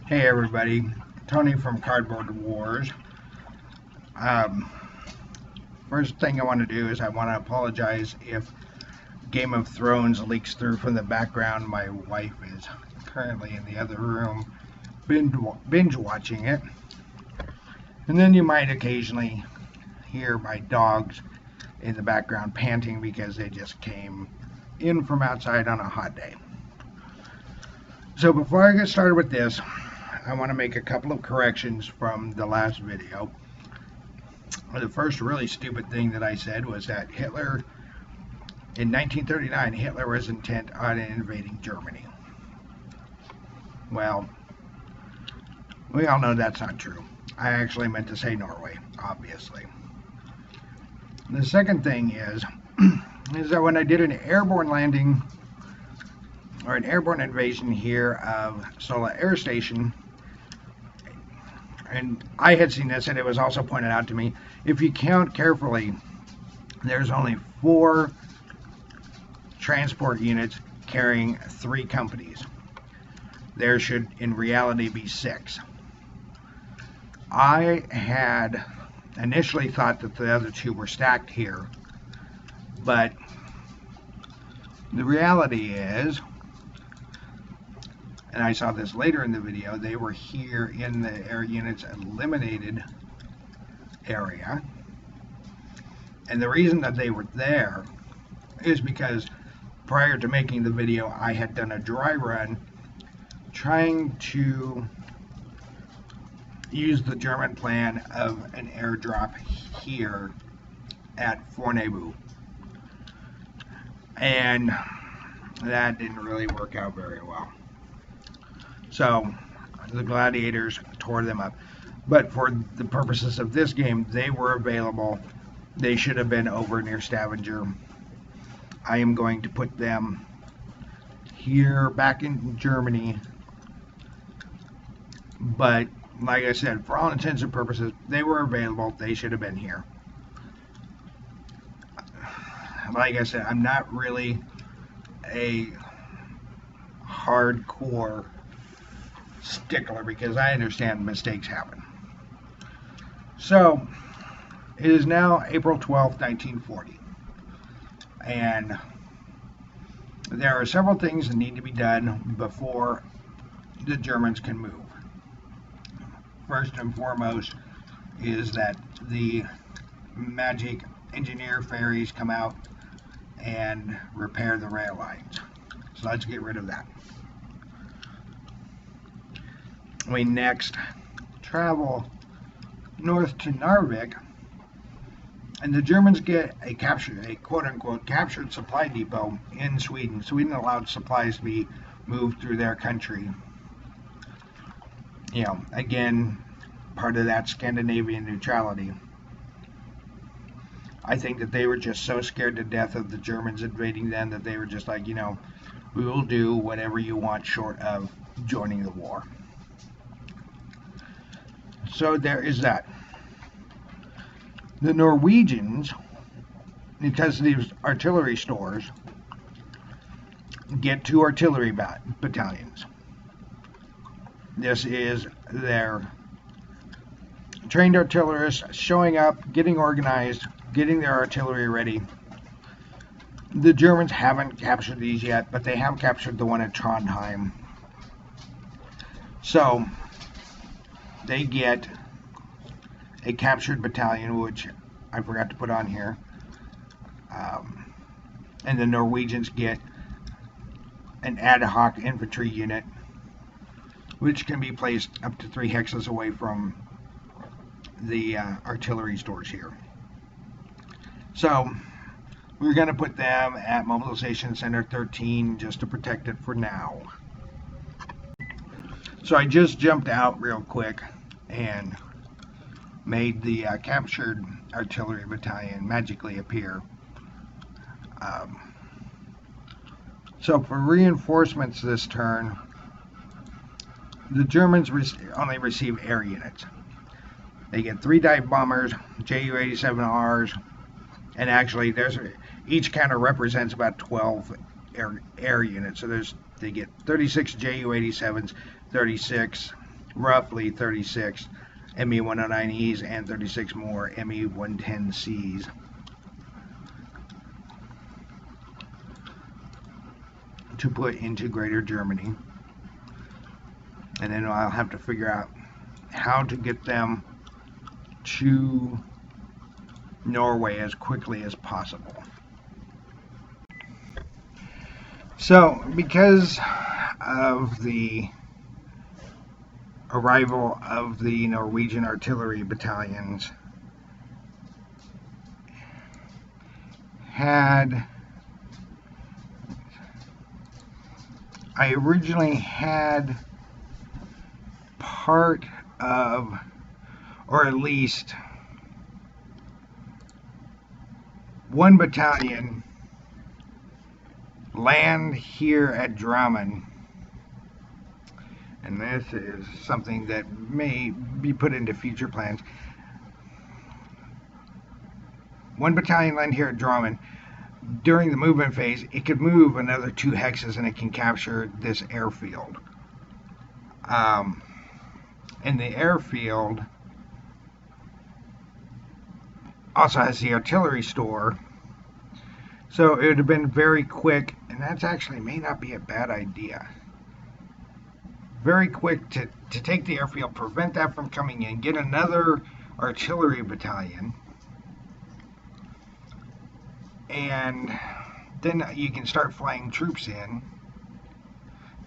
Hey everybody, Tony from Cardboard Wars. Um, First thing I want to do is I want to apologize if Game of Thrones leaks through from the background. My wife is currently in the other room binge watching it. And then you might occasionally hear my dogs in the background panting because they just came in from outside on a hot day. So before I get started with this, I want to make a couple of corrections from the last video. The first really stupid thing that I said was that in 1939, Hitler was intent on invading Germany. Well, we all know that's not true. I actually meant to say Norway, obviously. The second thing is that when I did an airborne landing or an airborne invasion here of Sola Air Station, and I had seen this and it was also pointed out to me, if you count carefully, there's only 4 transport units carrying 3 companies. There should in reality be 6. I had initially thought that the other 2 were stacked here, but the reality is, and I saw this later in the video, they were here in the air units eliminated area. And the reason that they were there is because prior to making the video, I had done a dry run trying to use the German plan of an airdrop here at Fornebu. And that didn't really work out very well. So the gladiators tore them up. But for the purposes of this game, they were available. They should have been over near Stavanger. I am going to put them here back in Germany. But like I said, for all intents and purposes, they were available. They should have been here. Like I said, I'm not really a hardcore stickler because I understand mistakes happen. So it is now April 12th, 1940, and there are several things that need to be done before the Germans can move. First and foremost is that the magic engineer ferries come out and repair the rail lines. So let's get rid of that. We next travel north to Narvik, and the Germans get a quote-unquote captured supply depot in Sweden. Sweden allowed supplies to be moved through their country. You know, again, part of that Scandinavian neutrality. I think that they were just so scared to death of the Germans invading them that they were just like, you know, we will do whatever you want short of joining the war. So there is that. The Norwegians, because of these artillery stores, get 2 artillery battalions. This is their trained artillerists showing up, getting organized, getting their artillery ready. The Germans haven't captured these yet, but they have captured the one at Trondheim. So they get a captured battalion, which I forgot to put on here. And the Norwegians get an ad hoc infantry unit, which can be placed up to 3 hexes away from the artillery stores here. So we're going to put them at Mobilization Center 13 just to protect it for now. So I just jumped out real quick and made the captured artillery battalion magically appear. So for reinforcements this turn, the Germans only receive air units. They get 3 dive bombers, Ju-87Rs, and actually each counter represents about 12 air units. So they get 36 Ju-87s, 36 roughly 36 Me-109Es and 36 more Me-110Cs. To put into Greater Germany. And then I'll have to figure out how to get them to Norway as quickly as possible. So, because of the arrival of the Norwegian artillery battalions, I originally had part of, or at least one battalion land here at Drammen, and this is something that may be put into future plans. One battalion land here at Drammen. During the movement phase, it could move another 2 hexes and it can capture this airfield. And the airfield also has the artillery store. So it would have been very quick, and that's actually may not be a bad idea. Very quick to take the airfield, prevent that from coming in, get another artillery battalion, and then you can start flying troops in,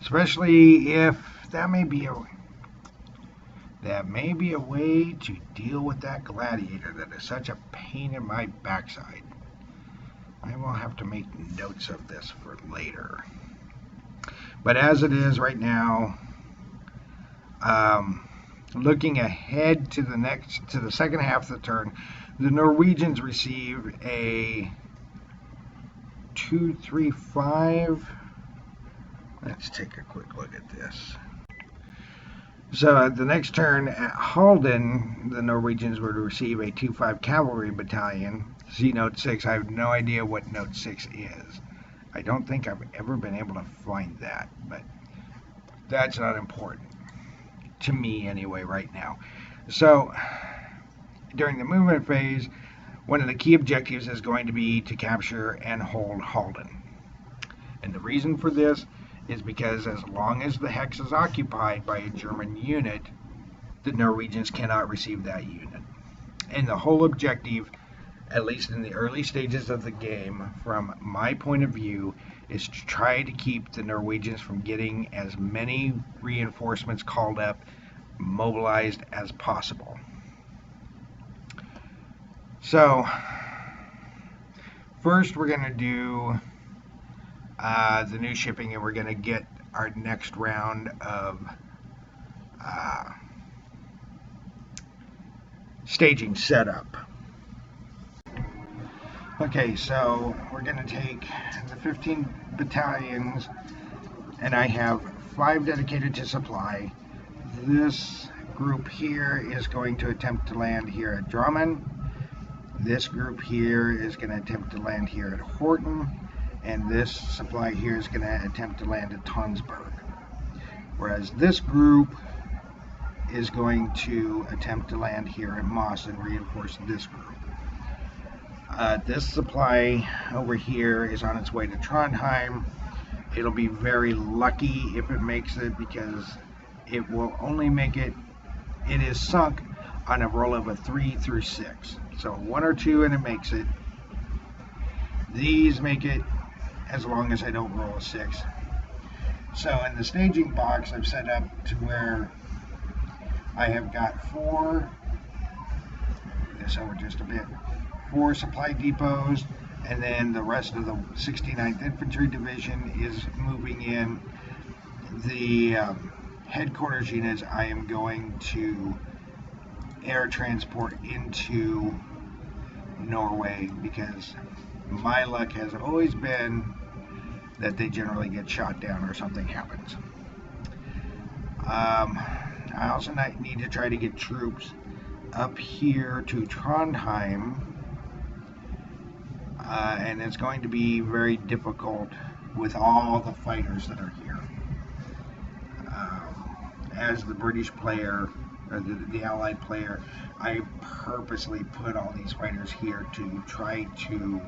especially if that may be a way to deal with that gladiator that is such a pain in my backside. I will have to make notes of this for later. But as it is right now, looking ahead to the second half of the turn, the Norwegians receive a 235. Let's take a quick look at this. So at the next turn at Halden, the Norwegians were to receive a 2-5 cavalry battalion. See Note 6. I have no idea what Note 6 is. I don't think I've ever been able to find that, but that's not important. To me anyway right now. So during the movement phase, one of the key objectives is going to be to capture and hold Halden. And the reason for this is because as long as the hex is occupied by a German unit, the Norwegians cannot receive that unit. And the whole objective, at least in the early stages of the game, from my point of view, is to try to keep the Norwegians from getting as many reinforcements called up, mobilized as possible. So, first we're going to do the new shipping, and we're going to get our next round of staging set up. Okay, so we're going to take the 15 battalions, and I have 5 dedicated to supply. This group here is going to attempt to land here at Drammen. This group here is going to attempt to land here at Horten, and this supply here is going to attempt to land at Tonsberg. Whereas this group is going to attempt to land here at Moss and reinforce this group. This supply over here is on its way to Trondheim. It'll be very lucky if it makes it, because it will only make it, it is sunk on a roll of a 3 through 6. So 1 or 2 and it makes it. These make it as long as I don't roll a 6. So in the staging box, I've set up to where I have got 4, this over just a bit, 4 supply depots, and then the rest of the 69th Infantry Division is moving in. The headquarters units I am going to air transport into Norway, because my luck has always been that they generally get shot down or something happens. I also need to try to get troops up here to Trondheim, and it's going to be very difficult with all the fighters that are here. as the British player, or the Allied player, I purposely put all these fighters here to try to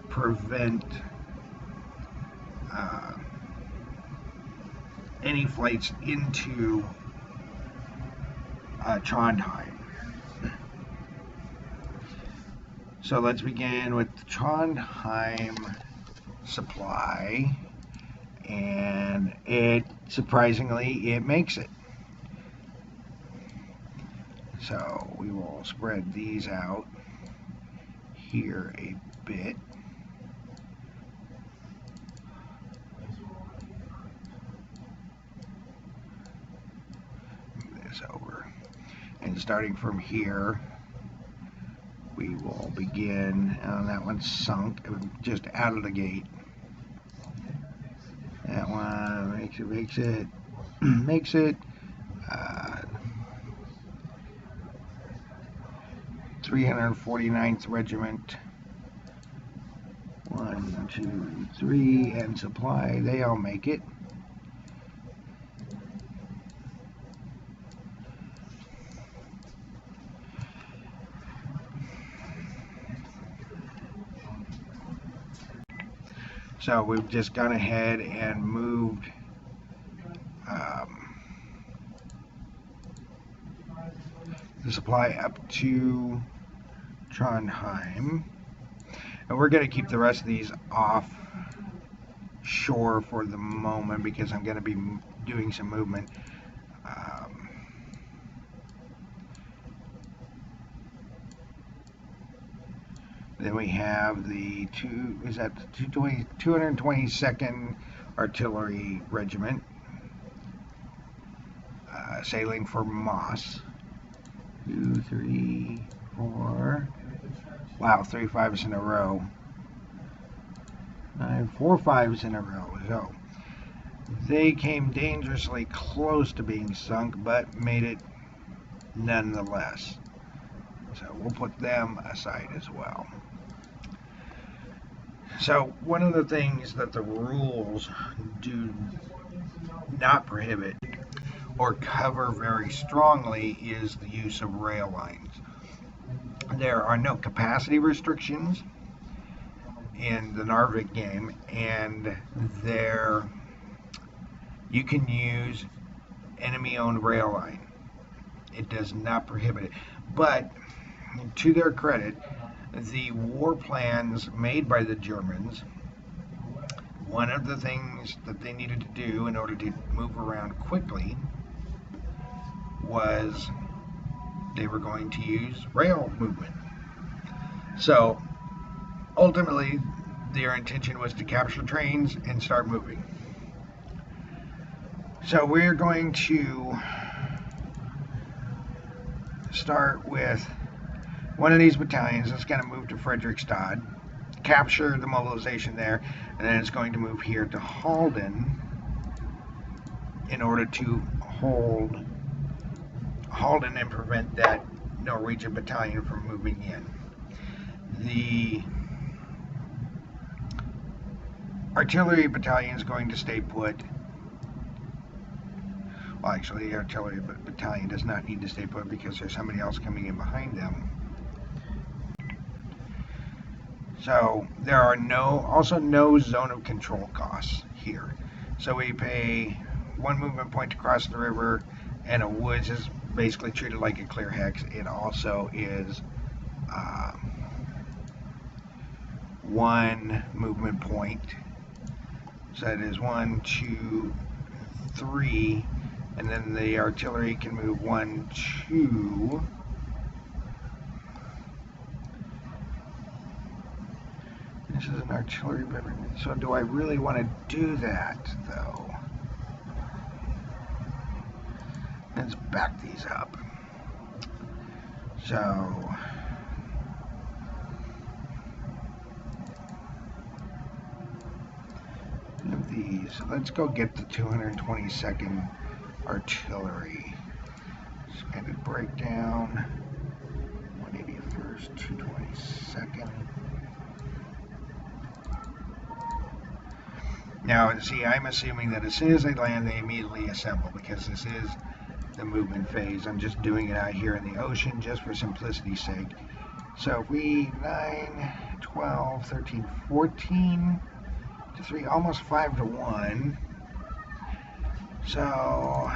prevent any flights into Trondheim. So let's begin with the Trondheim supply, and surprisingly it makes it. So we will spread these out here a bit. Move this over, and starting from here, we will begin. That one's sunk, just out of the gate. That one makes it 349th Regiment. 1, 2, 3, and supply. They all make it. So we've just gone ahead and moved the supply up to Trondheim, and we're going to keep the rest of these off shore for the moment because I'm going to be doing some movement. Then we have the 222nd Artillery Regiment sailing for Moss. 2, 3, 4. Wow, 3 5s in a row. 4 5s in a row. So they came dangerously close to being sunk, but made it nonetheless. So we'll put them aside as well. So one of the things that the rules do not prohibit or cover very strongly is the use of rail lines. There are no capacity restrictions in the Narvik game, and you can use enemy-owned rail line. It does not prohibit it. But to their credit, the war plans made by the Germans, one of the things that they needed to do in order to move around quickly was they were going to use rail movement. So ultimately their intention was to capture trains and start moving. So we're going to start with one of these battalions that's going to move to Fredrikstad, capture the mobilization there, and then it's going to move here to Halden in order to hold Halden and prevent that Norwegian battalion from moving in. The artillery battalion is going to stay put. Well, actually, the artillery battalion does not need to stay put because there's somebody else coming in behind them. So there are also no zone of control costs here. So we pay 1 movement point to cross the river, and a woods is basically treated like a clear hex. It also is 1 movement point. So that is 1, 2, 3, and then the artillery can move 1, 2. This is an artillery weapon. So do I really want to do that, though? Let's back these up. So of these, let's go get the 222nd Artillery. Expanded breakdown. 181st, 222nd. Now, see, I'm assuming that as soon as they land, they immediately assemble, because this is the movement phase. I'm just doing it out here in the ocean just for simplicity's sake. So if we 9, 12, 13, 14 to 3, almost 5 to 1. So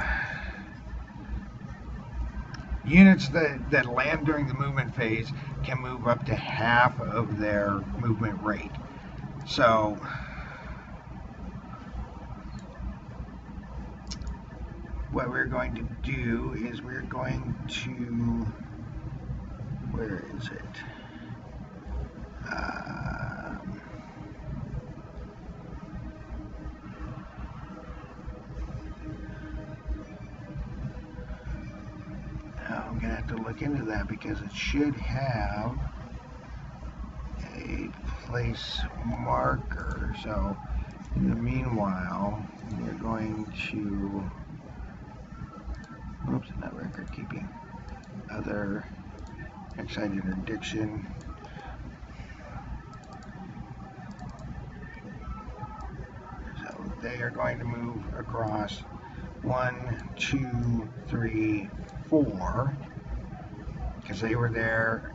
units that land during the movement phase can move up to half of their movement rate. So what we're going to do is we're going to, where is it? I'm going to have to look into that because it should have a place marker. So in the meanwhile, we're going to, oops, not record keeping, other excited interdiction. So they are going to move across 1, 2, 3, 4, because they were there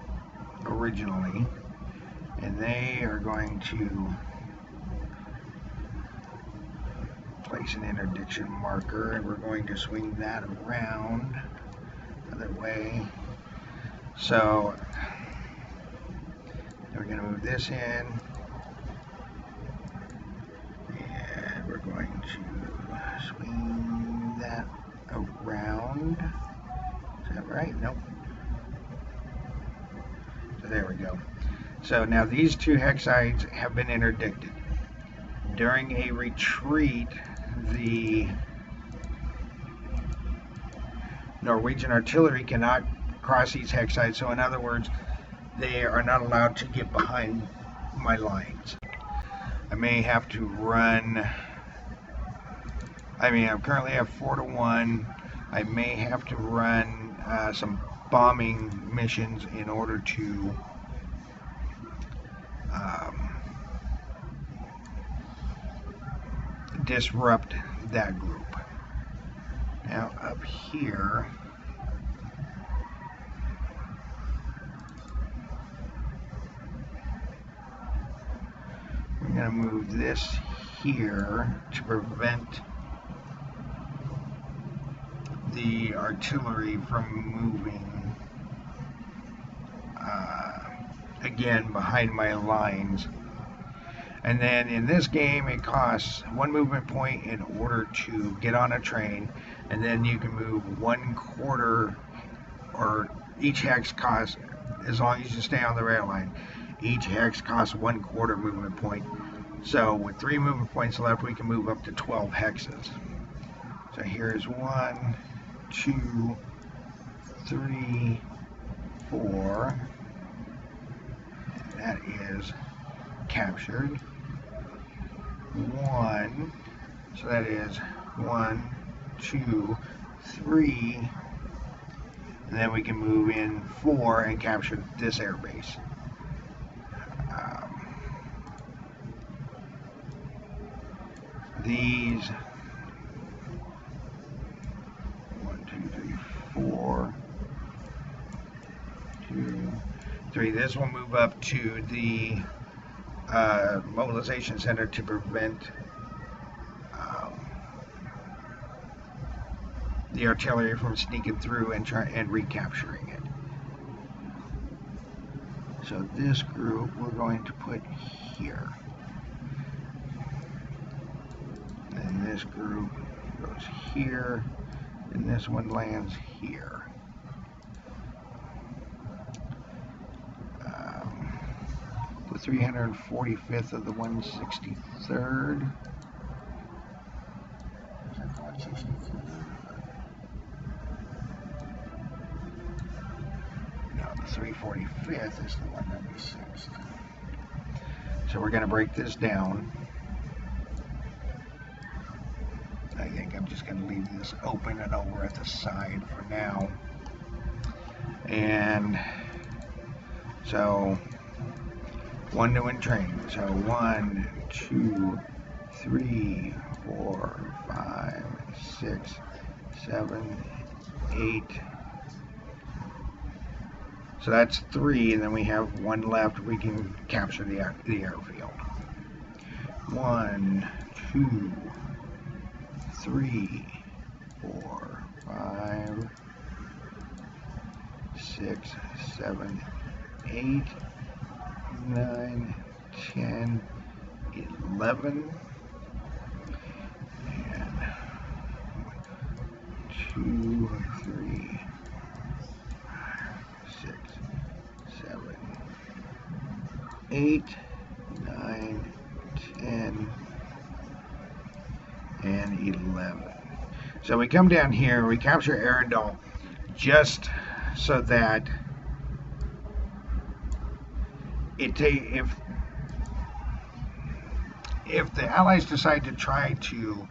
originally, and they are going to place an interdiction marker, and we're going to swing that around the other way. So we're going to move this in, and we're going to swing that around. Is that right? Nope. So there we go. So now these two hexags have been interdicted. During a retreat, the Norwegian artillery cannot cross these hexags. So in other words, they are not allowed to get behind my lines. I may have to run, I currently have 4 to 1. I may have to run some bombing missions in order to disrupt that group. Now up here, we're going to move this here to prevent the artillery from moving again behind my lines. And then in this game, it costs 1 movement point in order to get on a train, and then you can move 1/4, or each hex costs, as long as you stay on the rail line, each hex costs 1/4 movement point. So with 3 movement points left, we can move up to 12 hexes. So here's 1, 2, 3, 4. That is captured. 1, so that is 1, 2, 3, and then we can move in 4 and capture this airbase. These 1, 2, 3, 4, 2, 3. This will move up to the mobilization center to prevent the artillery from sneaking through and recapturing it. So this group we're going to put here, and this group goes here, and this one lands here. The 345th of the 163rd. No, the 345th is the 196th. So we're going to break this down. I think I'm just going to leave this open and over at the side for now. And so 1 to win train. So 1, 2, 3, 4, 5, 6, 7, 8. So that's 3, and then we have 1 left. We can capture the airfield. 1, 2, 3, 4, 5, 6, 7, 8, 9, 10, 11, and 2, 3, 6, 7, 8, 9, 10, and 11. So we come down here, we capture Arendal just so that if the Allies decide to try to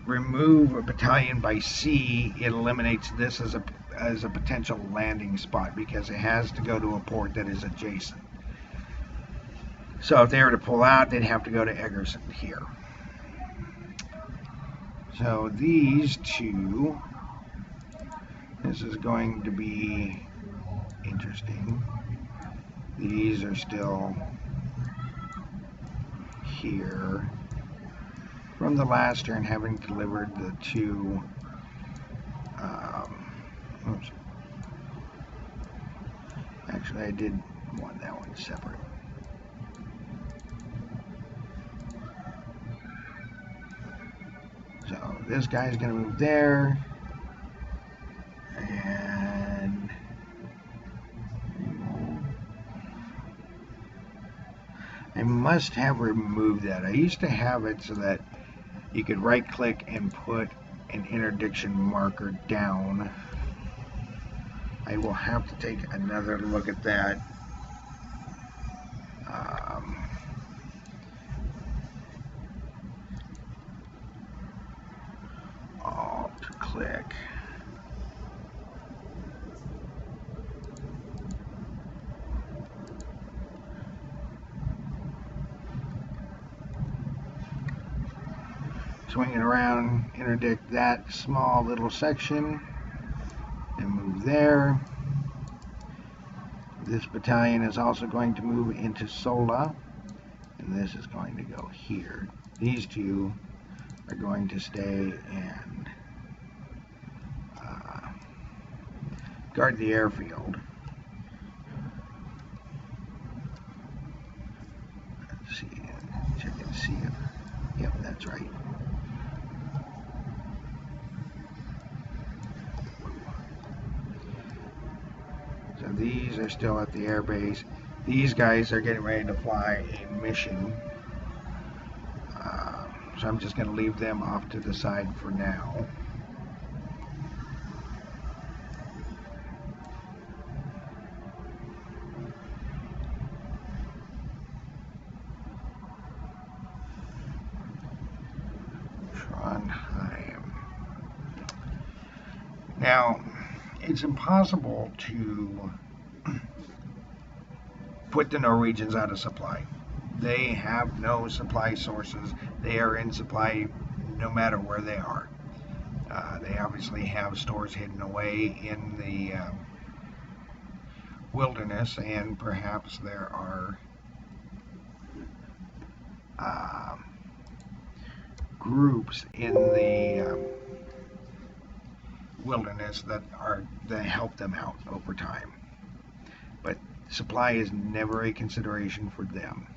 remove a battalion by sea, it eliminates this as a potential landing spot because it has to go to a port that is adjacent. So if they were to pull out, they'd have to go to Egersund here. So these two, this is going to be interesting. These are still here from the last turn, having delivered the 2. Oops. Actually, I did want that one separate. So this guy's going to move there, and I must have removed that. I used to have it so that you could right click and put an interdiction marker down. I will have to take another look at that. Alt click. Swing it around, interdict that small little section, and move there. This battalion is also going to move into Sola, and this is going to go here. These two are going to stay and guard the airfield. Let's see, check and see if, yep, that's right. So these are still at the air base. These guys are getting ready to fly a mission. So I'm just going to leave them off to the side for now. Trondheim. Now, it's impossible to put the Norwegians out of supply. They have no supply sources. They are in supply no matter where they are. They obviously have stores hidden away in the wilderness, and perhaps there are groups in the wilderness that help them out over time. But supply is never a consideration for them.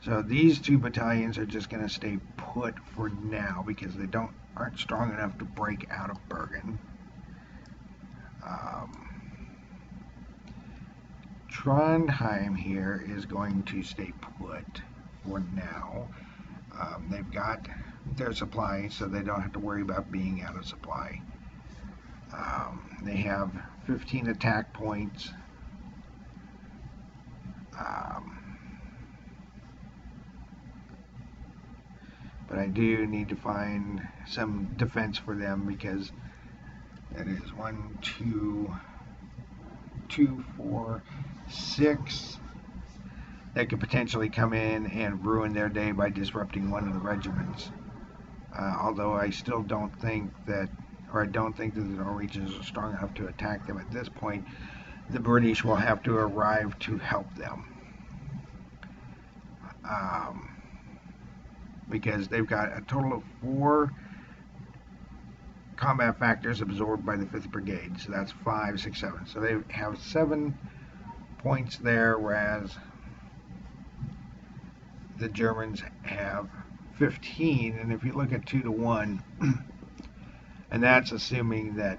So these 2 battalions are just going to stay put for now because they aren't strong enough to break out of Bergen. Trondheim here is going to stay put for now. They've got their supply, so they don't have to worry about being out of supply. They have 15 attack points. But I do need to find some defense for them because that is 1, 2, 4, 6 that could potentially come in and ruin their day by disrupting one of the regiments. Although I still don't think that, or I don't think that the Norwegians are strong enough to attack them at this point. The British will have to arrive to help them. Because they've got a total of 4 combat factors absorbed by the 5th Brigade. So that's 5, 6, 7. So they have 7 points there, whereas the Germans have 15. And if you look at 2 to 1, and that's assuming that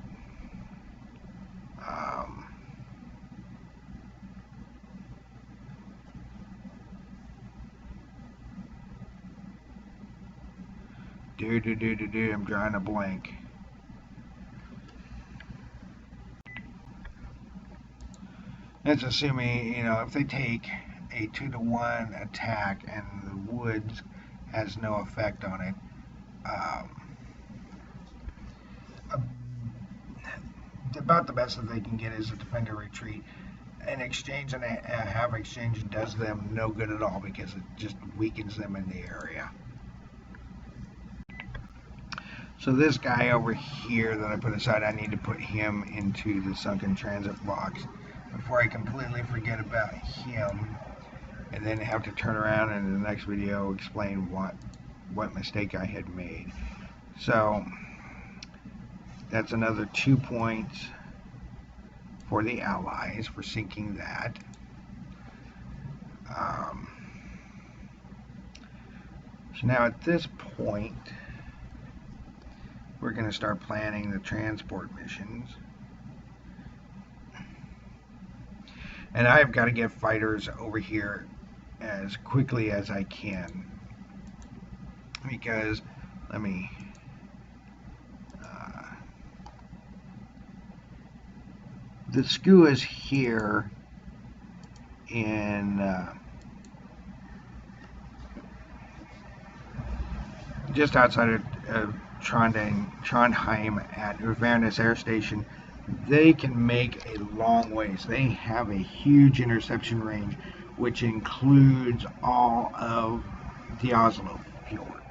I'm drawing a blank. It's assuming, if they take a 2 to 1 attack and the woods has no effect on it, about the best that they can get is a defender retreat. An exchange and a half exchange does them no good at all because it just weakens them in the area. So this guy over here that I put aside, I need to put him into the sunken transit box before I completely forget about him, and then have to turn around and in the next video explain what mistake I had made. So that's another 2 points for the Allies for sinking that. So now at this point, we're going to start planning the transport missions. And I've got to get fighters over here as quickly as I can. Because, the SKU is here in just outside of Trondheim at Uvernes Air Station. They can make a long ways. They have a huge interception range, which includes all of the Oslo Fjord.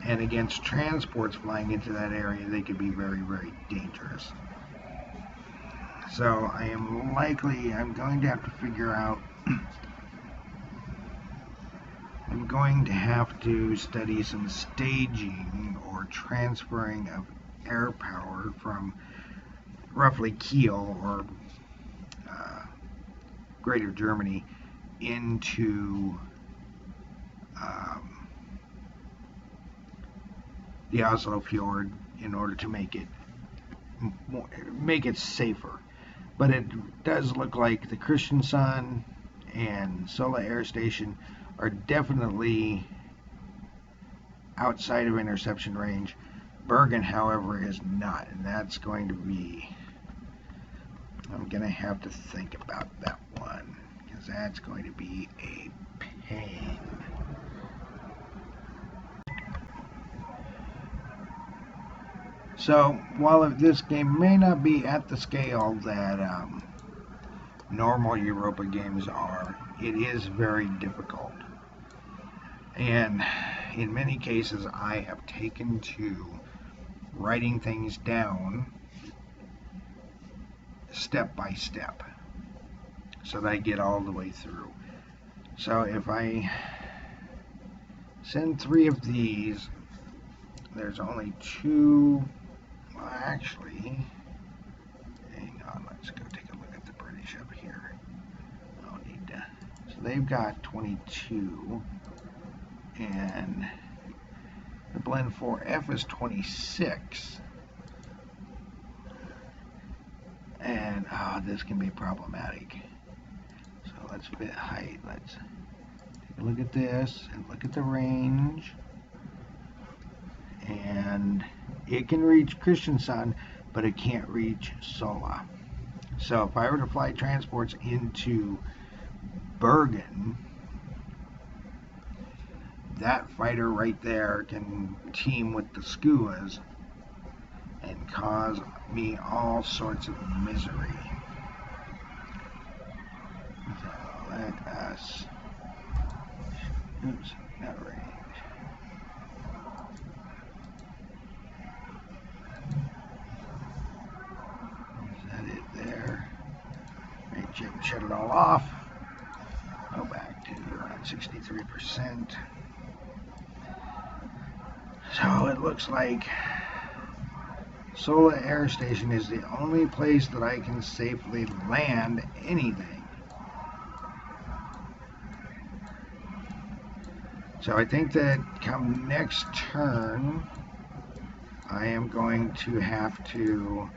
And against transports flying into that area, they could be very, very dangerous. So I'm going to have to figure out, I'm going to have to study some staging or transferring of air power from roughly Kiel or Greater Germany into the Oslo Fjord in order to make it safer. But it does look like the Kristiansand and Sola Air Station are definitely outside of interception range. Bergen, however, is not, and that's going to be, I'm going to have to think about that one, because that's going to be a pain. So, while this game may not be at the scale that normal Europa games are, it is very difficult. And in many cases, I have taken to writing things down step by step so that I get all the way through. So if I send 3 of these, there's only 2. Well, actually, hang on, let's go take a look at the British up here. I'll need to. So they've got 22, and the blend 4F is 26. And this can be problematic. So let's fit height. Let's take a look at this and look at the range. And it can reach Kristiansand, but it can't reach Sola. So if I were to fly transports into Bergen, that fighter right there can team with the skuas and cause me all sorts of misery. So let us, oops, not range. shut it all off. Go back to around 63%. So it looks like Sola Air Station is the only place that I can safely land anything. So I think that come next turn, I am going to have to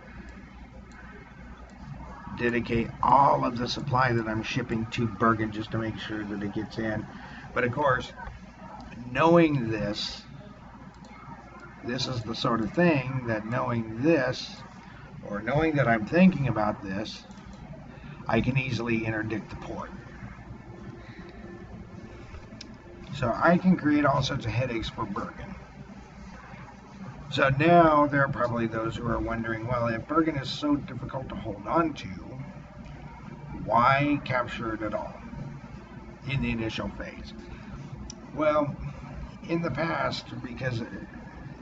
dedicate all of the supply that I'm shipping to Bergen just to make sure that it gets in. But of course, knowing this is the sort of thing that knowing this, or knowing that I'm thinking about this, I can easily interdict the port. So I can create all sorts of headaches for Bergen. So now there are probably those who are wondering, well, if Bergen is so difficult to hold on to, why capture it at all in the initial phase? Well, in the past,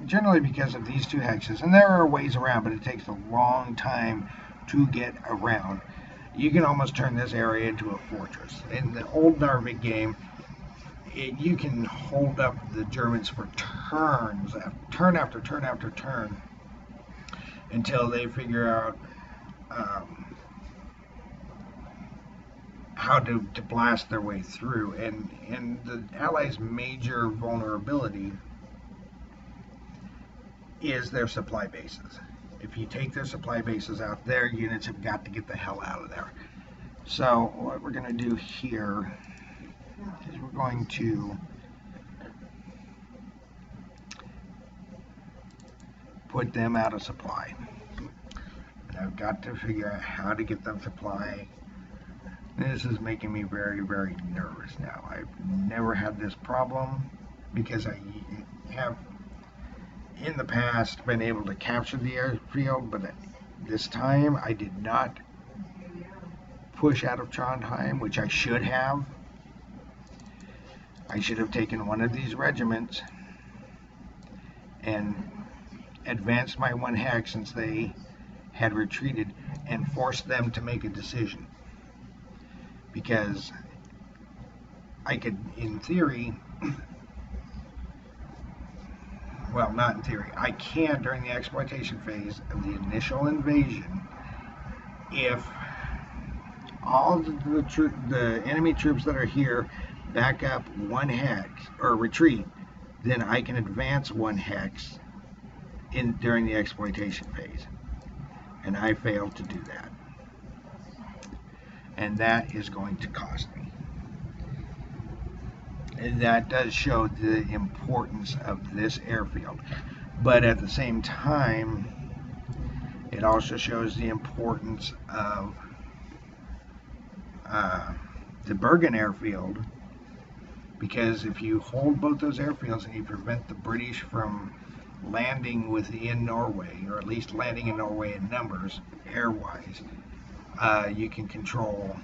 generally because of these two hexes, and there are ways around, but it takes a long time to get around. You can almost turn this area into a fortress. In the old Narvik game, you can hold up the Germans for turns, turn after turn after turn, until they figure out how to blast their way through. And the Allies' major vulnerability is their supply bases. If you take their supply bases out, their units have got to get the hell out of there. So what we're going to do here is we're going to put them out of supply. And I've got to figure out how to get them supply. This is making me very, very nervous now. I've never had this problem because I have in the past been able to capture the airfield, but this time I did not push out of Trondheim, which I should have. I should have taken one of these regiments and advanced my one hex since they had retreated and forced them to make a decision. Because I could, in theory, well, not in theory, I can during the exploitation phase of the initial invasion, if all the enemy troops that are here back up one hex or retreat, then I can advance one hex during the exploitation phase. And I failed to do that. And that is going to cost me. And that does show the importance of this airfield. But at the same time, it also shows the importance of the Bergen airfield, because if you hold both those airfields and you prevent the British from landing within Norway, or at least landing in Norway in numbers, air-wise, you can control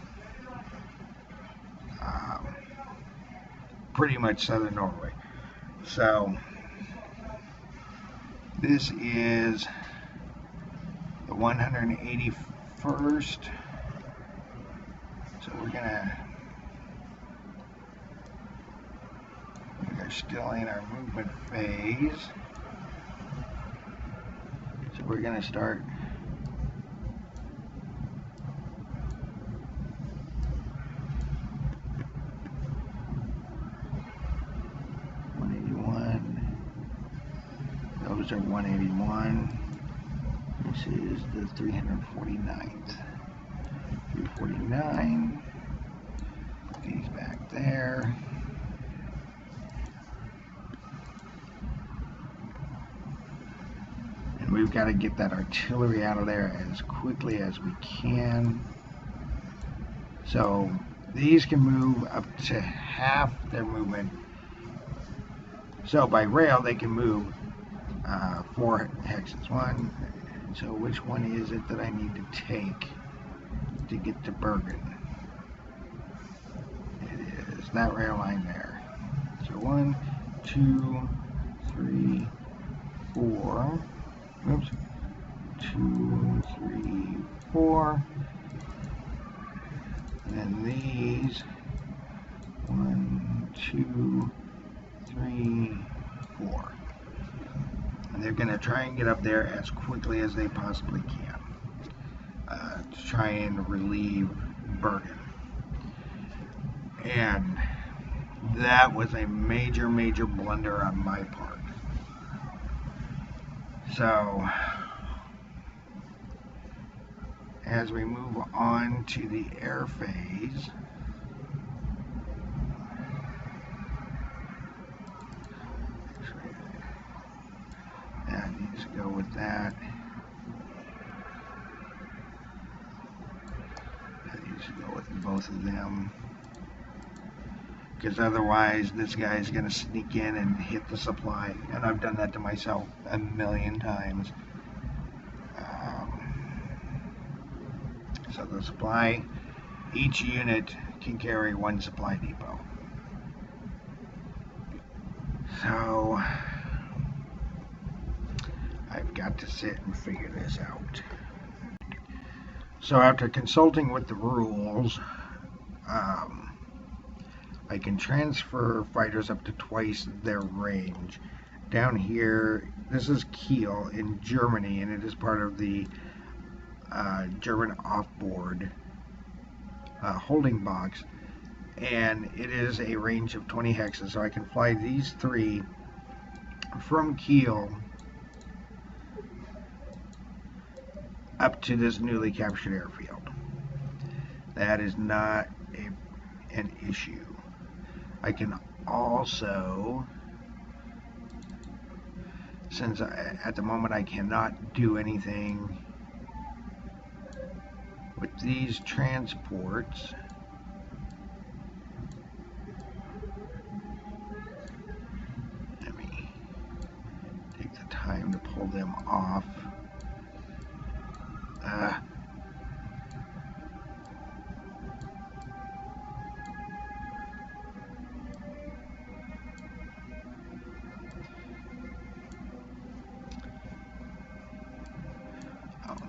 pretty much southern Norway. So this is the 181st. So we are still in our movement phase. So we're gonna start those are 181. This is the 349th. 349. Put these back there. And we've got to get that artillery out of there as quickly as we can. So these can move up to half their movement. So by rail they can move 4 hexes. So which one is it that I need to take to get to Bergen? It is that rail line there. So 1, 2, 3, 4. Oops. 2, 3, 4. And then these, 1, 2, 3, 4. And they're going to try and get up there as quickly as they possibly can to try and relieve Bergen. And that was a major, major blunder on my part. So, as we move on to the air phase, that needs to go with that. That needs to go with both of them. Because otherwise this guy is going to sneak in and hit the supply, and I've done that to myself a million times. So the supply, each unit can carry one supply depot. So I've got to sit and figure this out. So after consulting with the rules, I can transfer fighters up to twice their range. Down here, this is Kiel in Germany, and it is part of the German off-board holding box, and it is a range of 20 hexes, so I can fly these 3 from Kiel up to this newly captured airfield. That is not an issue. I can also, since at the moment I cannot do anything with these transports, let me take the time to pull them off.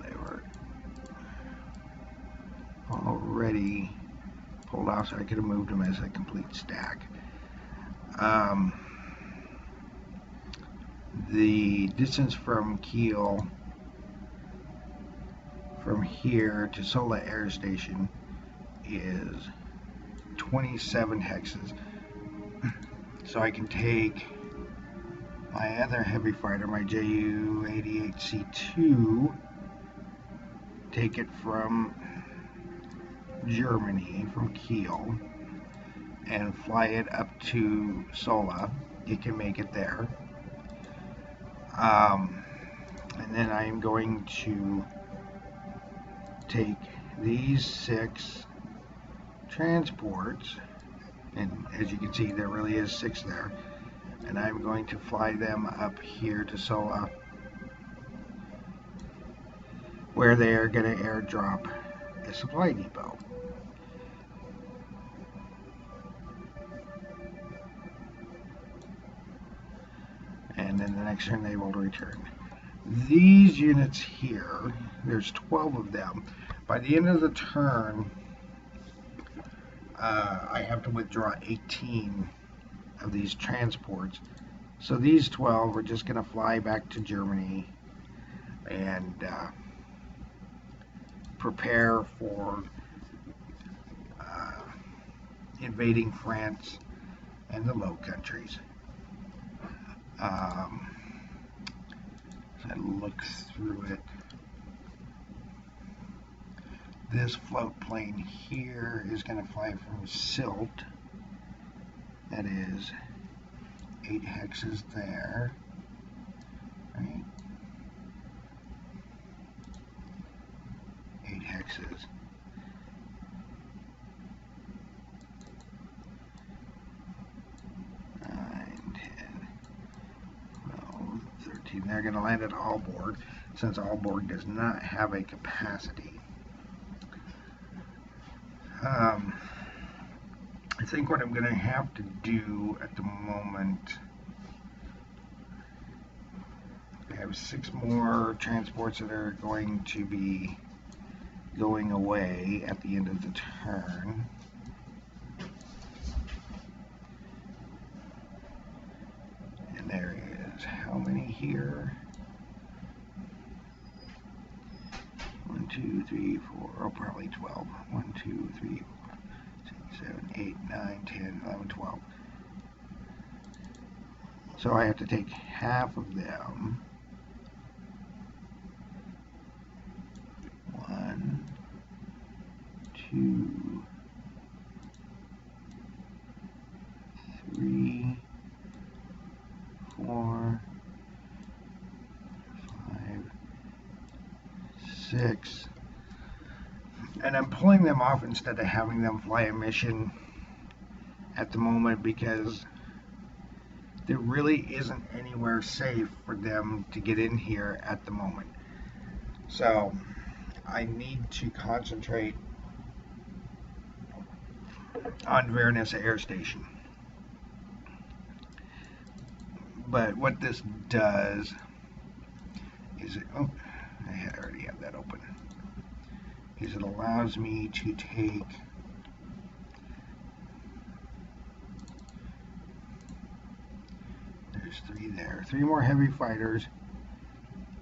They were already pulled off, so I could have moved them as a complete stack. The distance from Kiel, from here to Sola Air Station, is 27 hexes. So I can take my other heavy fighter, my Ju-88C2, take it from Germany, from Kiel, and fly it up to Sola. It can make it there. And then I am going to take these 6 transports, and as you can see there really is 6 there, and I'm going to fly them up here to Sola, where they are going to airdrop a supply depot. And then the next turn they will return. These units here, there's 12 of them. By the end of the turn, I have to withdraw 18 of these transports. So these 12 are just going to fly back to Germany and prepare for invading France and the Low Countries. As I look through it, this float plane here is going to fly from Silt. That is 8 hexes there, right? 8 hexes. 9, 10, 12, 13. They're going to land at Aalborg, since Aalborg does not have a capacity. I think what I'm going to have to do at the moment, I have 6 more transports that are going to be going away at the end of the turn. And there is how many here? 1, 2, 3, 4, oh, probably 12. 1, 2, 3, 4, 6, 7, 8, 9, 10, 11, 12. So I have to take half of them. 1, 2, 3, 4, 5, 6. And I'm pulling them off instead of having them fly a mission at the moment because there really isn't anywhere safe for them to get in here at the moment. So I need to concentrate on Varennes Air Station. But what this does is oh, I already have that open. Is it allows me to take there's 3 there. 3 more heavy fighters.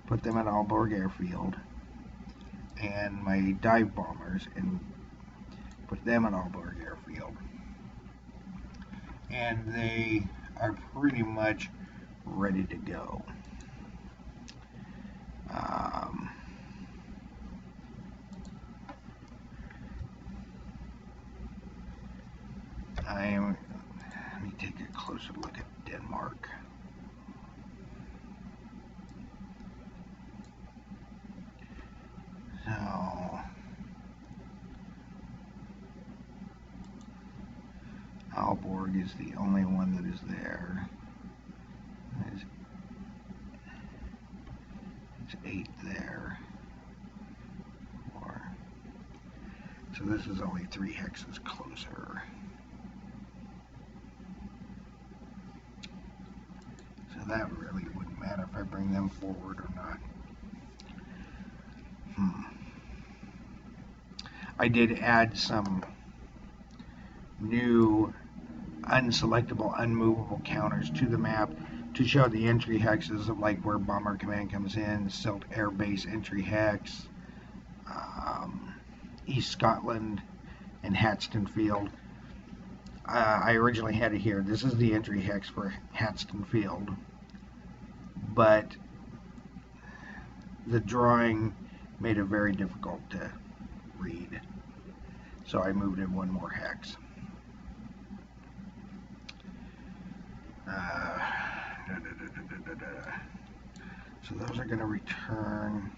Put them at Aalborg Airfield. And my dive bombers and put them at Aalborg Airfield. And they are pretty much ready to go. Let me take a closer look at Denmark. So, Aalborg is the only one that is there. It's 8 there. 4. So this is only 3 hexes closer. So that really wouldn't matter if I bring them forward or not. I did add some new unselectable, unmovable counters to the map to show the entry hexes of like where Bomber Command comes in, Silt Air Base entry hex, East Scotland, and Hatston Field. I originally had it here. This is the entry hex for Hatston Field, but the drawing made it very difficult to read, so I moved in 1 more hex. So those are going to return.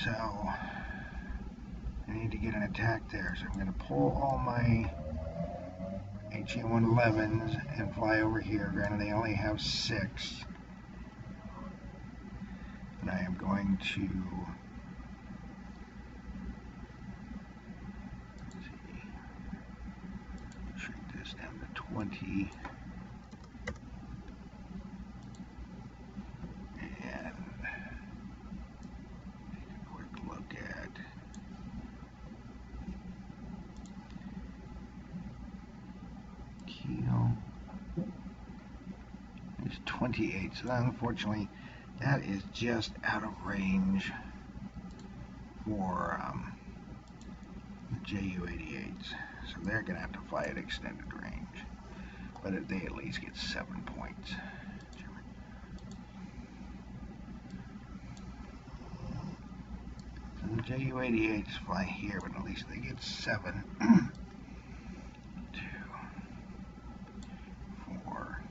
So I need to get an attack there. So I'm going to pull all my HA-111s and fly over here. Granted, they only have 6. And I am going to shrink this down to 20. And take a quick look at Keel. There's 28. So that, unfortunately, that is just out of range for the Ju-88s. So they're going to have to fly at extended range. But they at least get 7 points. So the Ju-88s fly here, but at least they get 7. 2, 4.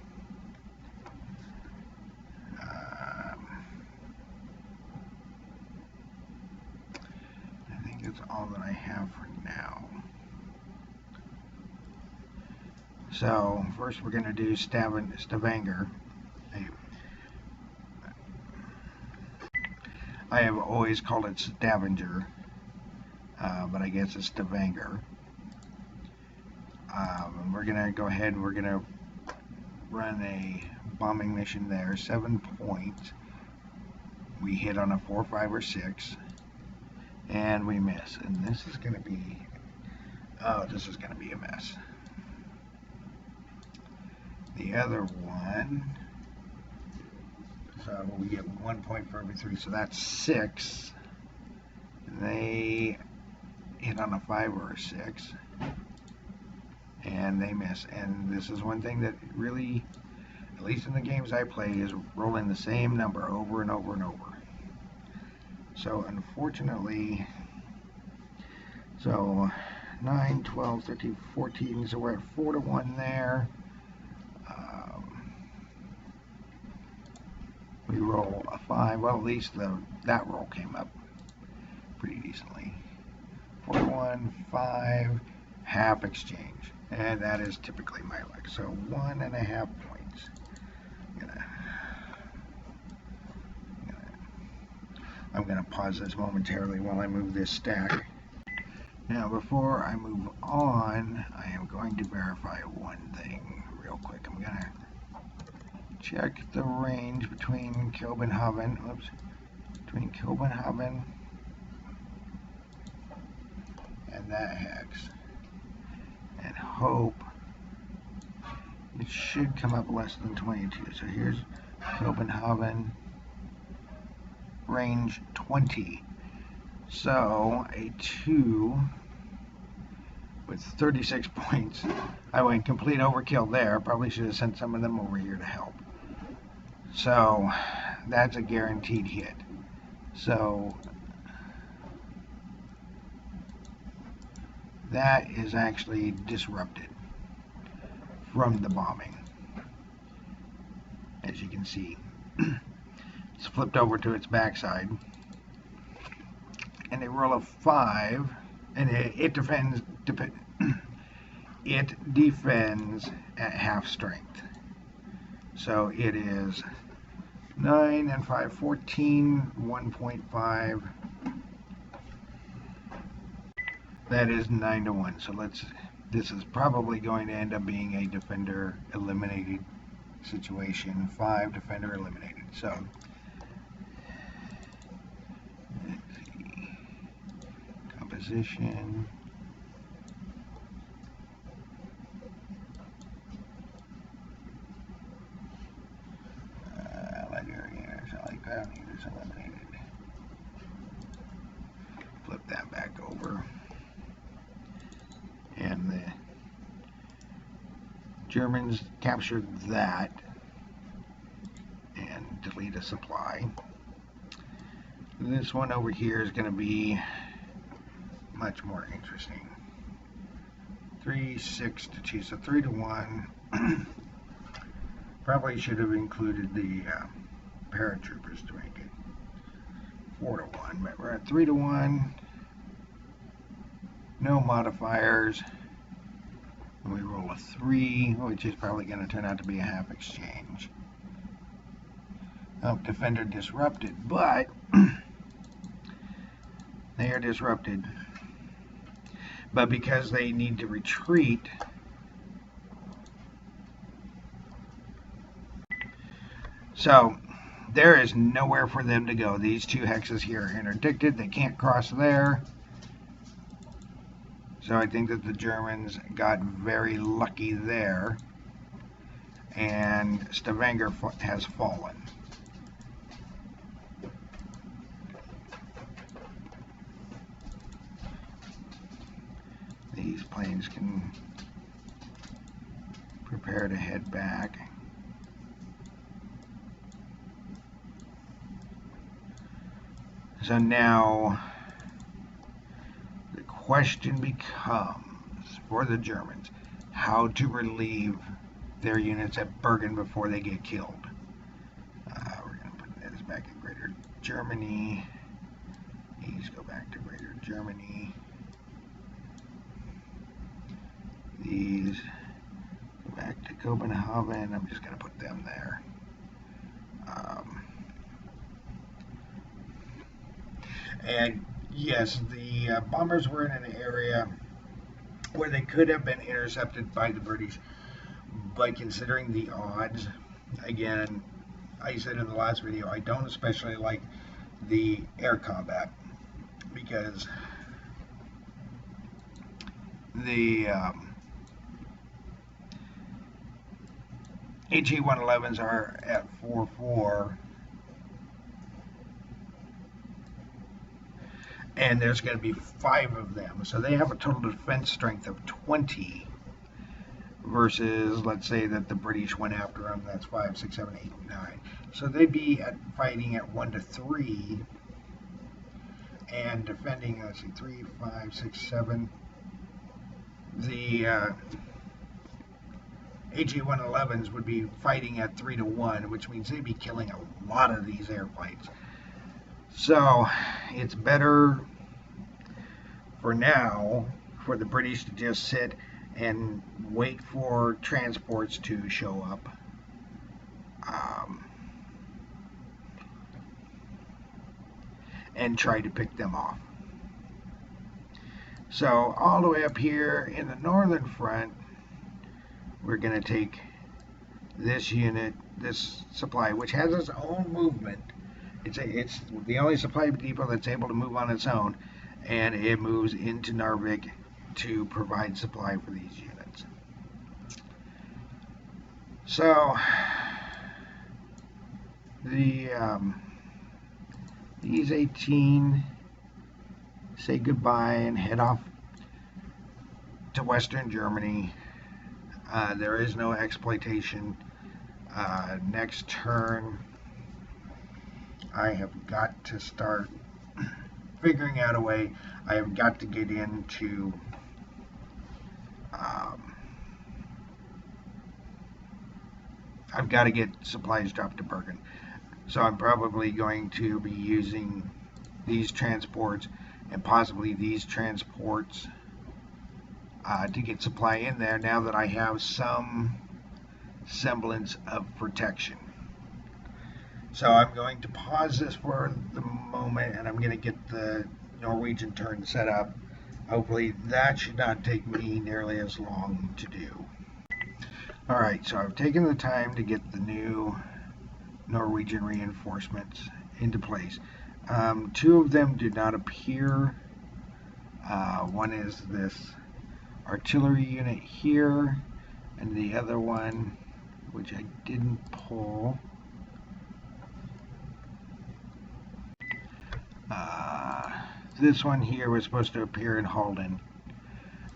I think that's all that I have for now. So first we're going to do Stavanger. I have always called it Stavanger, but I guess it's Stavanger. We're going to go ahead and we're going to run a bombing mission there, 7 points. We hit on a 4, 5, or 6, and we miss. And this is going to be, oh, this is going to be a mess. The other one, so we get 1 point for every 3, so that's 6. They hit on a 5 or a 6, and they miss. And this is one thing that really, at least in the games I play, is rolling the same number over and over and over. So unfortunately, so 9, 12, 13, 14, so we're at 4 to 1 there. We roll a 5, well, at least that roll came up pretty decently. 4 to 1, 5, half exchange, and that is typically my luck. So 1.5 points. I'm gonna pause this momentarily while I move this stack. Now, before I move on, I am going to verify one thing real quick. I'm gonna check the range between Copenhagen, and that hex, and hope it should come up less than 22. So here's Copenhagen, range 20. So a 2 with 36 points. I went complete overkill there. Probably should have sent some of them over here to help. So that's a guaranteed hit. So that is actually disrupted from the bombing. As you can see, it's flipped over to its backside, and they roll a 5, and it defends. It defends at half strength. So it is 9 and 5, 14, 1.5. That is 9 to 1. So this is probably going to end up being a defender eliminated situation. 5 defender eliminated. So let's see. Composition. Eliminated. Flip that back over, and the Germans captured that and delete a supply. This one over here is going to be much more interesting. 3, 6 to 2, so 3 to 1. Probably should have included the paratroopers to make it 4 to 1, but we're at 3 to 1. No modifiers. And we roll a 3, which is probably going to turn out to be a half exchange. Oh, defender disrupted, but they are disrupted. But because they need to retreat, so there is nowhere for them to go. These 2 hexes here are interdicted. They can't cross there. So I think that the Germans got very lucky there. And Stavanger has fallen. These planes can prepare to head back. So now the question becomes for the Germans how to relieve their units at Bergen before they get killed. We're going to put this back in Greater Germany. These go back to Greater Germany. These go back to Copenhagen. I'm just going to put them there. And yes, the bombers were in an area where they could have been intercepted by the British, but considering the odds, again, I said in the last video, I don't especially like the air combat because the HE-111s are at 4.4, and there's going to be 5 of them, so they have a total defense strength of 20 versus, let's say that the British went after them, that's 5, 6, 7, 8, 9. So they'd be fighting at 1 to 3 and defending, let's see, 3, 5, 6, 7. The HE-111s would be fighting at 3 to 1, which means they'd be killing a lot of these airplanes. So it's better for now for the British to just sit and wait for transports to show up. And try to pick them off. So all the way up here in the northern front, we're going to take this unit, this supply, which has its own movement. It's the only supply depot that's able to move on its own, and it moves into Narvik to provide supply for these units. So these 18 say goodbye and head off to Western Germany. There is no exploitation. Next turn, I have got to start figuring out a way. I have got to get into I've got to get supplies dropped to Bergen. So I'm probably going to be using these transports and possibly these transports to get supply in there now that I have some semblance of protection. So I'm going to pause this for the moment, and I'm going to get the Norwegian turn set up. Hopefully that should not take me nearly as long to do. Alright, so I've taken the time to get the new Norwegian reinforcements into place. 2 of them do not appear. One is this artillery unit here, and the other one, which I didn't pull, this one here was supposed to appear in Halden,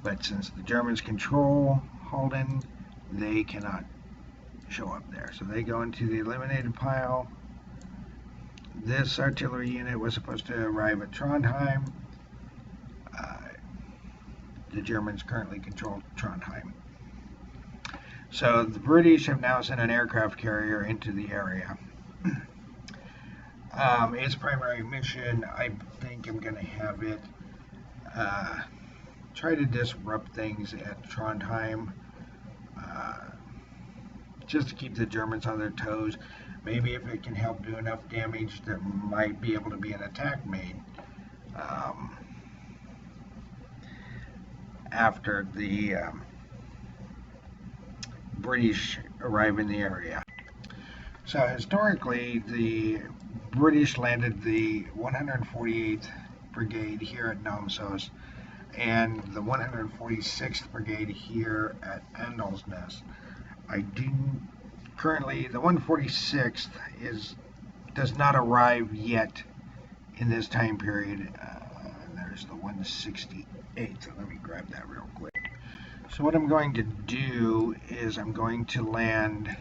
but since the Germans control Halden, they cannot show up there, so they go into the eliminated pile. This artillery unit was supposed to arrive at Trondheim. The Germans currently control Trondheim. So the British have now sent an aircraft carrier into the area. Its primary mission, I think I'm going to have it try to disrupt things at Trondheim, just to keep the Germans on their toes. Maybe if it can help do enough damage, there might be able to be an attack made after the British arrive in the area. So historically, the British landed the 148th Brigade here at Namsos and the 146th Brigade here at Andalsnes. Currently, the 146th does not arrive yet in this time period. There's the 168th. So let me grab that real quick. So what I'm going to do is I'm going to land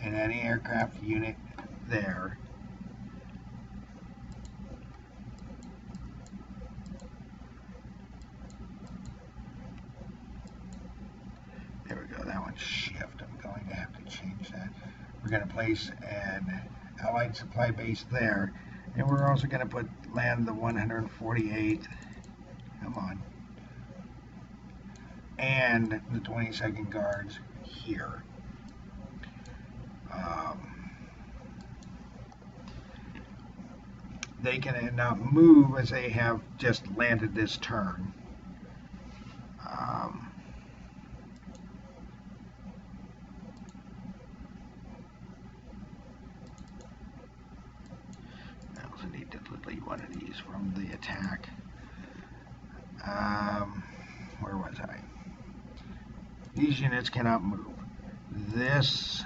an anti-aircraft unit there. There we go, that one's shift. I'm going to have to change that. We're going to place an Allied supply base there, and we're also going to land the 148th, come on, and the 22nd Guards here. They can now move as they have just landed this turn. attack. Where was I? These units cannot move. This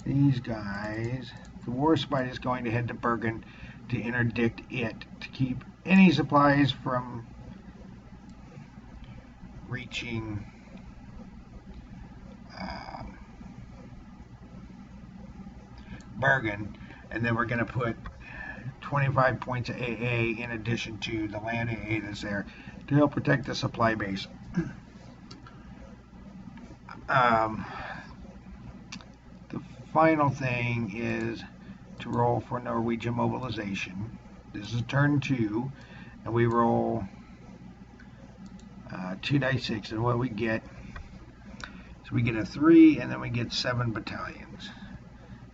these guys, the war spite is going to head to Bergen to interdict it, to keep any supplies from reaching Bergen, and then we're going to put 25 points of AA in addition to the land AA that's there to help protect the supply base. The final thing is to roll for Norwegian mobilization. This is turn 2, and we roll 2 dice 6, and what we get is we get a 3, and then we get 7 battalions.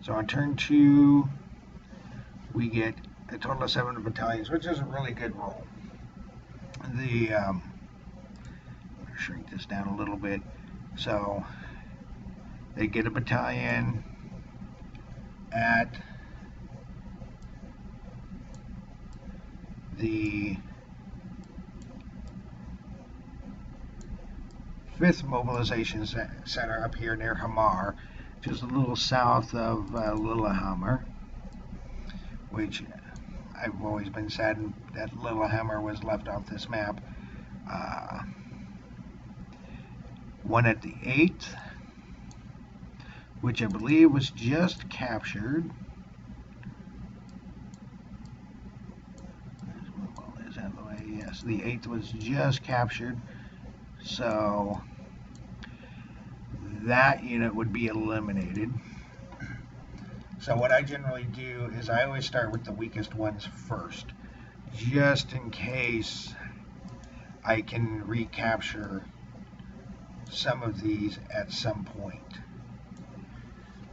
So on turn 2, we get a total of 7 battalions, which is a really good roll. The shrink this down a little bit. So they get a battalion at the 5th mobilization center up here near Hamar, which is a little south of Lillehammer, which I've always been saddened that Lillehammer was left off this map. One at the 8th, which I believe was just captured. Is that the way? Yes, the 8th was just captured. So that unit would be eliminated. So what I generally do is I always start with the weakest ones first, just in case I can recapture some of these at some point.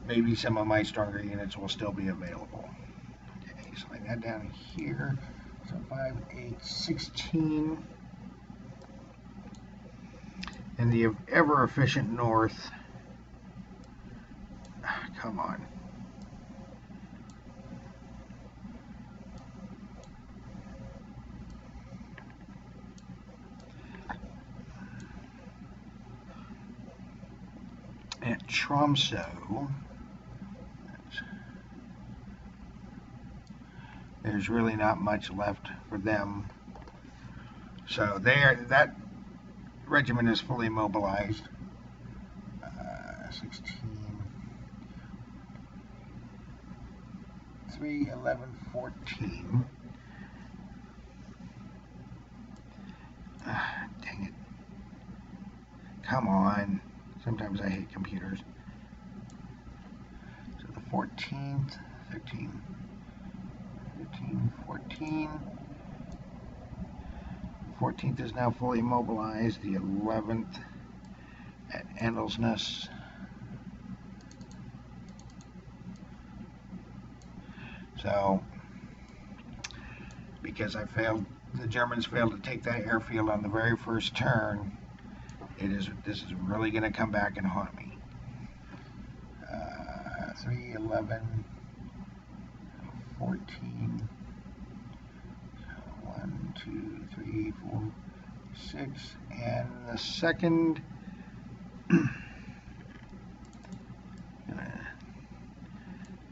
Maybe some of my stronger units will still be available. Okay, so I got down here. So 5, 8, 16. And the ever efficient north. Come on. At Tromsø, there's really not much left for them. So that regiment is fully mobilized. 16, 3, 11, 14. Dang it. Come on. Sometimes I hate computers. So the 14th, 13, 15, 14. 14th is now fully mobilized. The 11th at Andelsness. So, because the Germans failed to take that airfield on the very first turn, this is really going to come back and haunt me. 3, 11, 14, 1, 2, 3, 4, 6, and the second, gonna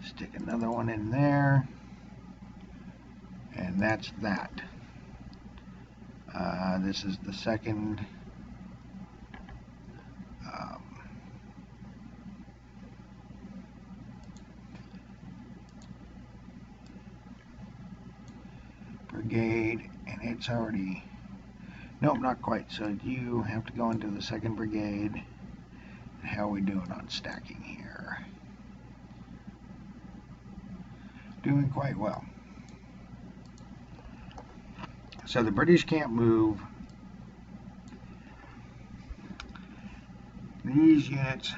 stick another one in there, and that's that. This is the second brigade, and it's already, nope, not quite. So you have to go into the 2nd brigade. How are we doing on stacking here? Doing quite well. So the British can't move. These units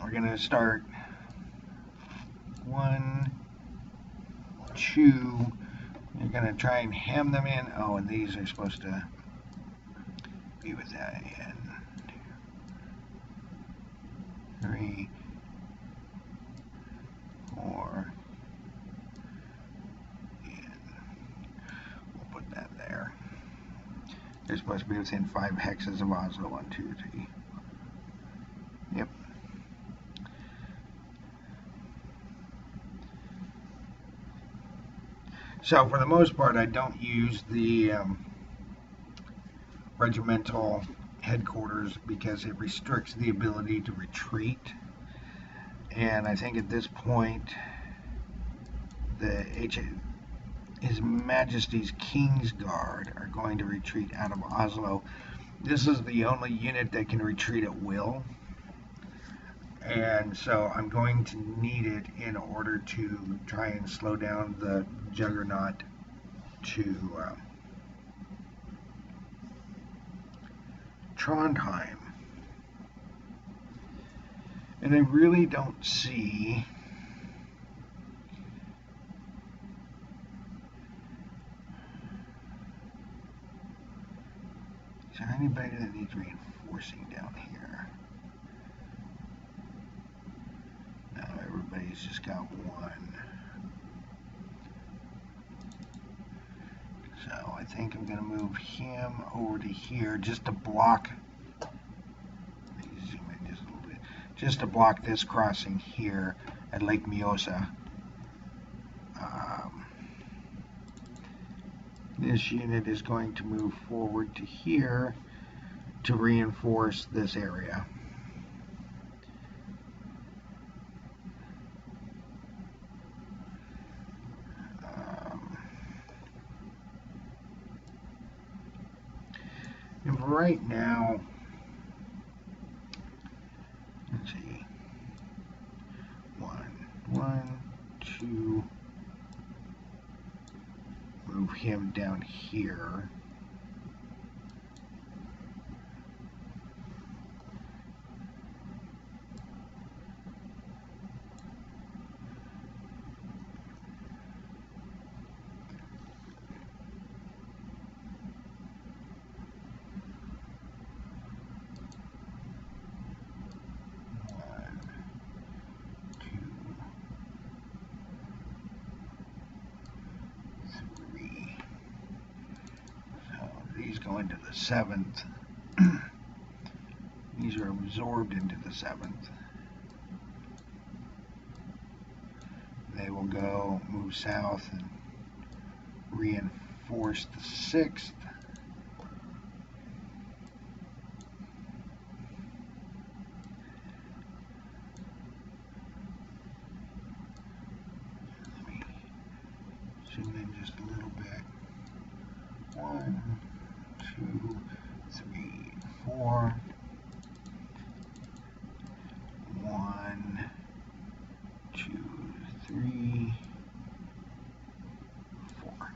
are going to start 1, 2, We're going to try and hem them in. Oh, and these are supposed to be with that in. 3, 4, and we'll put that there. They're supposed to be within 5 hexes of Oslo. 1, 2, 3. Yep. So for the most part, I don't use the regimental headquarters because it restricts the ability to retreat. And I think at this point, His Majesty's King's Guard are going to retreat out of Oslo. This is the only unit that can retreat at will. And so I'm going to need it in order to try and slow down the Juggernaut to Trondheim. And I really don't see is there anybody that needs reinforcing down here? No, everybody's just got one. So I think I'm going to move him over to here just to block. Let me zoom in just a little bit. Just to block this crossing here at Lake Mjosa. This unit is going to move forward to here to reinforce this area. And right now, let's see, 1, 2, move him down here. Go into the 7th. These are absorbed into the 7th. They will go move south and reinforce the 6th. Let me zoom in just a little bit. 1, 2, 3, 4. 1, 2, 3, 4.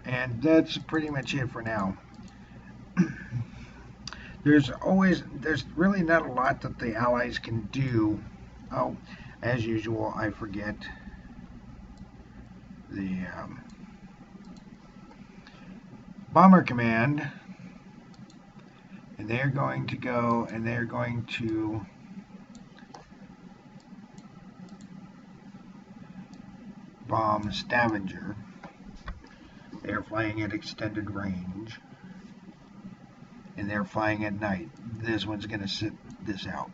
And that's pretty much it for now. There's really not a lot that the Allies can do. Oh, as usual, I forget the Bomber Command, and they're going to go and they're going to bomb Stavanger. They're flying at extended range, and they're flying at night. This one's going to sit this out.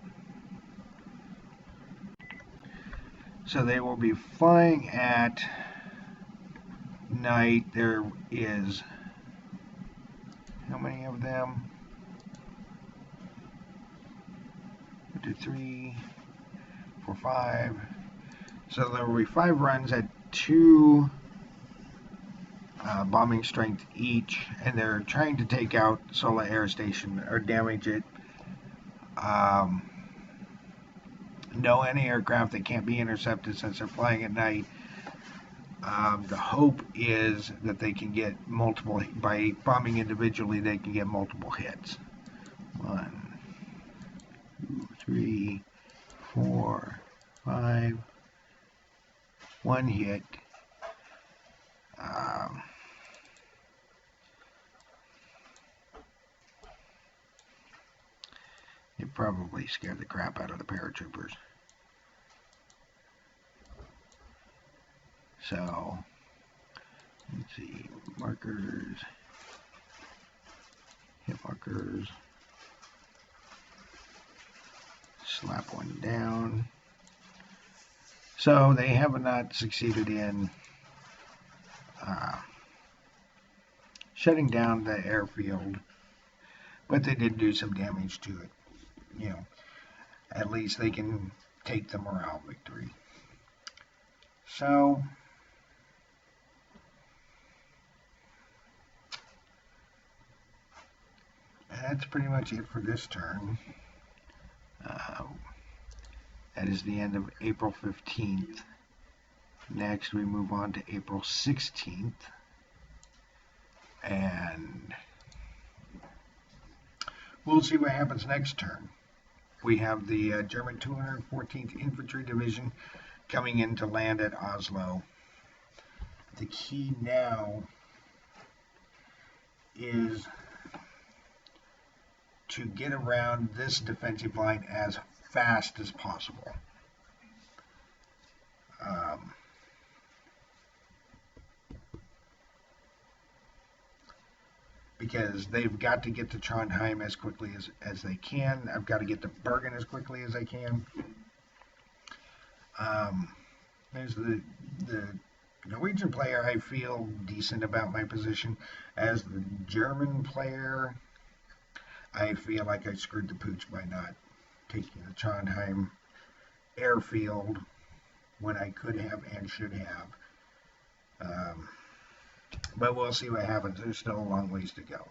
So they will be flying at night. There is how many of them? 1, 2, 3, 4, 5. So there will be 5 runs at 2 bombing strength each, and they're trying to take out Sola Air Station or damage it. No anti-aircraft that can't be intercepted since they're flying at night. The hope is that they can get multiple, by bombing individually, they can get multiple hits. 1, 2, 3, 4, 5, one hit. Um, it probably scared the crap out of the paratroopers. So, let's see, markers, hit markers, slap one down. So they have not succeeded in shutting down the airfield, but they did do some damage to it. You know, at least they can take the morale victory. So, that's pretty much it for this turn. That is the end of April 15th. Next, we move on to April 16th. And we'll see what happens next turn. We have the German 214th Infantry Division coming in to land at Oslo. The key now is to get around this defensive line as fast as possible. Because they've got to get to Trondheim as quickly as they can. I've got to get to Bergen as quickly as I can. There's the Norwegian player. I feel decent about my position. As the German player, I feel like I screwed the pooch by not taking the Trondheim airfield when I could have and should have. But we'll see what happens. There's still a long ways to go.